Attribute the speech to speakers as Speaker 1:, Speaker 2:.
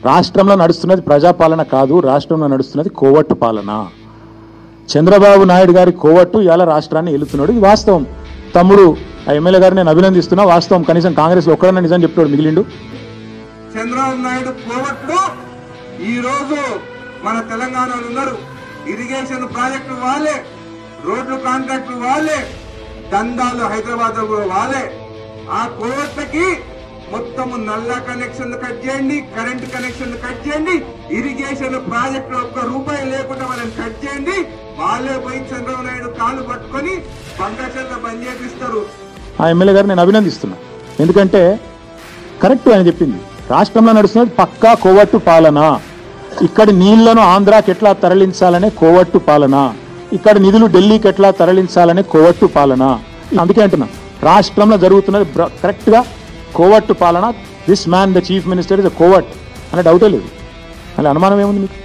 Speaker 1: రాష్ట్రంలో నడుస్తున్నది ప్రజాపాలన కాదు, రాష్ట్రంలో నడుస్తున్నది కోవట్టు పాలన. చంద్రబాబు నాయుడు గారి కోవట్టు ఇవాళ రాష్ట్రాన్ని ఏలుతున్నాడు. ఇది వాస్తవం. తమ్ముడు ఆ ఎమ్మెల్యే గారిని నేను అభినందిస్తున్నా. వాస్తవం. కనీసం కాంగ్రెస్ లో ఒక్కడన్నా నిజం చెప్తాడు మిగిలిండు.
Speaker 2: చంద్రబాబు నాయుడు కోవట్లు ఈ రోజు మన తెలంగాణలో ఉన్నారు. ఇరిగేషన్ ప్రాజెక్టులు వాళ్ళే, రోడ్లు కాంట్రాక్టులు వాళ్ళే, దందాలు హైదరాబాద్ వాళ్ళే. ఆ కోవట్లకి మొత్తం నల్ల కనెక్షన్ కట్ చేయండి, కరెంట్ కనెక్షన్ కట్ చేయండి, ఇరిగేషన్ ప్రాజెక్టులు ఒక్క రూపాయి లేకుండా వాళ్ళని కట్ చేయండి. వాళ్ళే పోయి చంద్రబాబు నాయుడు కాలు పట్టుకొని బంగాచల్లో బంద్ చేపిస్తారు.
Speaker 1: ఆ ఎమ్మెల్యే గారిని నేను అభినందిస్తున్నా. ఎందుకంటే కరెక్ట్ ఆయన చెప్పింది. రాష్ట్రంలో నడుస్తున్నది పక్కా కోవట్టు పాలన. ఇక్కడి నీళ్లను ఆంధ్రాకి ఎట్లా తరలించాలనే కోవట్టు పాలన, ఇక్కడ నిధులు ఢిల్లీకి ఎట్లా తరలించాలనే కోవట్టు పాలన. అందుకే అంటున్నా, రాష్ట్రంలో జరుగుతున్నది కరెక్ట్ గా కోవట్టు పాలన. This man the chief minister is a కోవట్ అనే డౌటే లేదు. అలా అనుమానం ఏముంది మీకు?